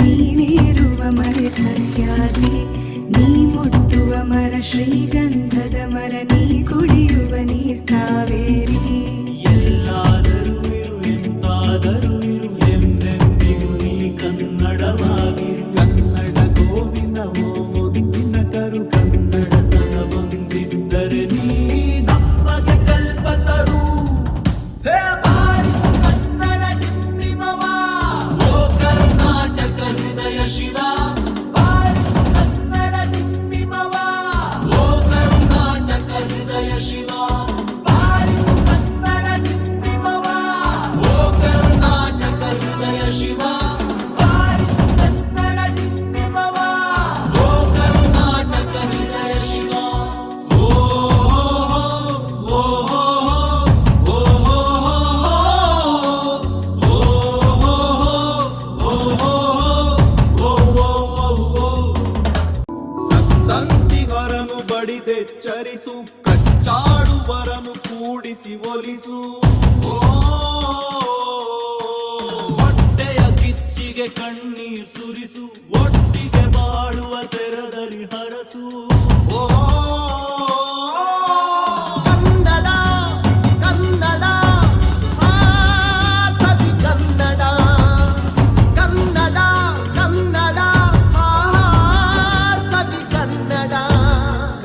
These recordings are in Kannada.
ನೀನಿರುವ ಮರೆ ಸಹ್ಯಾದ್ರಿ, ನೀ ಮುಟ್ಟುವ ಮರ ಶ್ರೀಗಂಧದ ಮರ, ನೀ ಕುಡಿಯುವ ನೀರ್ ಕಾವೇರಿ. ಎಲ್ಲಾದರೂ ಇರು ಎಂತಾದರೂ ಇರು ಎಂದೆಂದಿಗೂ ನೀ ಕನ್ನಡವಾಗಿರು. ಕನ್ನಡ ಗೋವಿನ ಓ ಮುದ್ದಿನ ಕರು, ಕನ್ನಡತನ ಬಂದಿದ್ದರೆ ನೀ ನಮಗೆ ಕಲ್ಪತರು. ಹೇ ಬಾರಿಸು ಕನ್ನಡ ಡಿಂಡಿಮವ, ಓ ಕರ್ನಾಟಕ ಹೃದಯ ಶಿವ. ಬಾರಿಸು ಕನ್ನಡ ಡಿಂಡಿಮವ, ಓ ಕರ್ನಾಟಕ ಹೃದಯ ಶಿವ. ಬಾರಿಸು ಕನ್ನಡ ಡಿಂಡಿಮವ, ಓ ಕರ್ನಾಟಕ ಹೃದಯ ಶಿವ. ಬಾರಿಸು ಕನ್ನಡ ಡಿಂಡಿಮವ, ಓ ಕರ್ನಾಟಕ ಹೃದಯ ಶಿವ. ಓ ಓ ಸಂತಂತಿಗರನು ಬಡಿದೆಚ್ಚರಿಸು, ಕಚ್ಚಾಡುವರನು ಕೂಡಿಸಿ ಒಲಿಸು. ಹೊಟ್ಟೆಯ ಕಿಚ್ಚಿಗೆ ಕಣ್ಣೀರ್ ಸುರಿಸು, ಒಟ್ಟಿಗೆ ಬಾಳುವ ತೆರದಲ್ಲಿ ಹರಸು. ಕನ್ನಡ ಕನ್ನಡ ಕವಿ ಕನ್ನಡ, ಕನ್ನಡ ಕನ್ನಡ ಕವಿ ಕನ್ನಡ.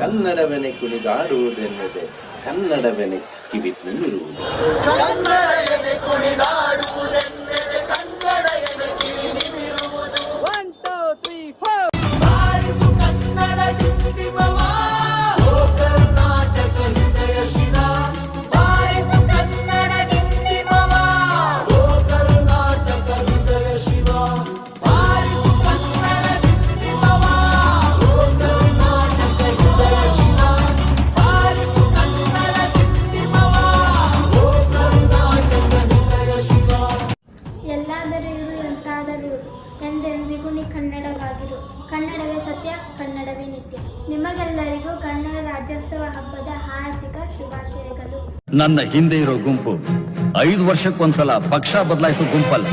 ಕನ್ನಡವೆನೆ ಕುಣಿದಾಡುವುದೆನ್ನದೆ ಕನ್ನಡವೆನೆ ಕಿವಿ ನಿಮಿರುವುದು. ಕನ್ನಡ ಎದೆ ಕುಣಿದಾಡುವುದೆಂದರೆ ಕನ್ನಡ ಎದೆ ಕಿವಿ ನಿಮಿರುವುದು. 1 2 3 4. ಬಾರಿಸು ಕನ್ನಡ ಡಿಂಡಿಮವ, ಓ ಕರ್ನಾಟಕ ಹೃದಯ ಶಿವ. ಬಾರಿಸು ಕನ್ನಡ ಡಿಂಡಿಮವ, ಓ ಕರ್ನಾಟಕ ಹೃದಯ ಶಿವ. ಬಾರಿಸು ಕನ್ನಡ ಡಿಂಡಿಮವ, ಓ ಕರ್ನಾಟಕ ಹೃದಯ ಶಿವ. ಬಾರಿಸು ಕನ್ನಡ ಡಿಂಡಿಮವ, ಓ ಕರ್ನಾಟಕ ಹೃದಯ ಶಿವ. ಎಲ್ಲಾದರೂ ಇರು ಎಂತಾದರೂ ಇರು, ಎಂದೆಂದಿಗೂ ನೀ ಕನ್ನಡವಾಗಿರು. ಕನ್ನಡವೇ ಸತ್ಯ, ಕನ್ನಡವೇ ನಿತ್ಯ. ನಿಮಗೆಲ್ಲರಿಗೂ ಕನ್ನಡ ರಾಜ್ಯೋತ್ಸವ ಹಬ್ಬದ ಹಾರ್ದಿಕ ಶುಭಾಶಯಗಳು. ನನ್ನ ಹಿಂದೆ ಇರೋ ಗುಂಪು 5 ವರ್ಷಕ್ಕೊಂದ್ಸಲ ಪಕ್ಷ ಬದಲಾಯಿಸೋ ಗುಂಪಲ್ಲ,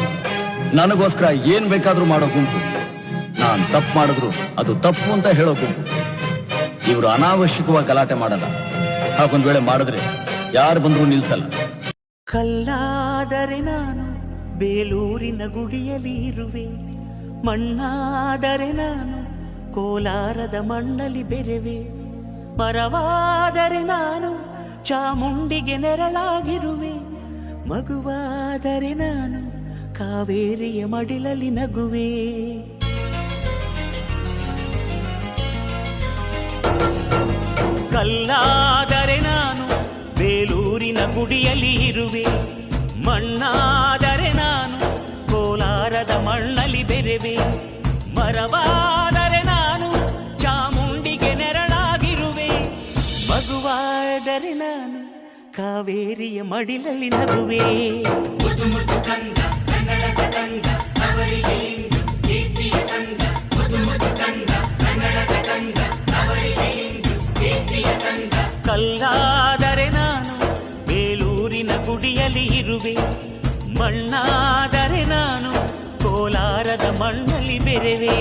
ನನಗೋಸ್ಕರ ಏನ್ ಬೇಕಾದ್ರೂ ಮಾಡೋ ಗುಂಪು. ನಾನ್ ತಪ್ಪು ಮಾಡಿದ್ರು ಅದು ತಪ್ಪು ಅಂತ ಹೇಳೋ ಗುಂಪು. ಇವರು ಅನಾವಶ್ಯಕವಾಗಿ ಗಲಾಟೆ ಮಾಡಲ್ಲ, ಹಾಗೊಂದ್ ವೇಳೆ ಮಾಡಿದ್ರೆ ಯಾರು ಬಂದ್ರು ನಿಲ್ಸಲ್ಲ. ಕಲ್ಲಾದರೆ ನಾನು ಬೇಲೂರಿನ ಗುಡಿಯಲ್ಲಿ ಇರುವೆ, ಮಣ್ಣಾದರೆ ನಾನು ಕೋಲಾರದ ಮಣ್ಣಲ್ಲಿ ಬೆರೆವೆ. ಮರವಾದರೆ ನಾನು ಚಾಮುಂಡಿಗೆ ನೆರಳಾಗಿರುವೆ, ಮಗುವಾದರೆ ನಾನು ಕಾವೇರಿಯ ಮಡಿಲಲ್ಲಿ ನಗುವೆ. ಕಲ್ಲಾದರೆ ನಾನು ಬೇಲೂರಿನ ಗುಡಿಯಲ್ಲಿ ಇರುವೆ, ಮಣ್ಣಾದರೆ ನಾನು ಕೋಲಾರದ ಮಣ್ಣಲ್ಲಿ ಬೆರೆವೆ. ಮರವಾದರೆ ನಾನು ಚಾಮುಂಡಿಗೆ ನೆರಳಾಗಿರುವೆ, ಮಗುವಾದರೆ ನಾನು ಕಾವೇರಿಯ ಮಡಿಲಲ್ಲಿ ನಗುವೆ. ಕಲ್ಲಾದರೆ ನಾನು ಬೇಲೂರಿನ ಗುಡಿಯಲ್ಲಿ ಇರುವೆ, ಮಣ್ಣಾದರೆ ನಾನು ಕೋಲಾರದ ಮಣ್ಣಲ್ಲಿ ಬೆರೆವೆ.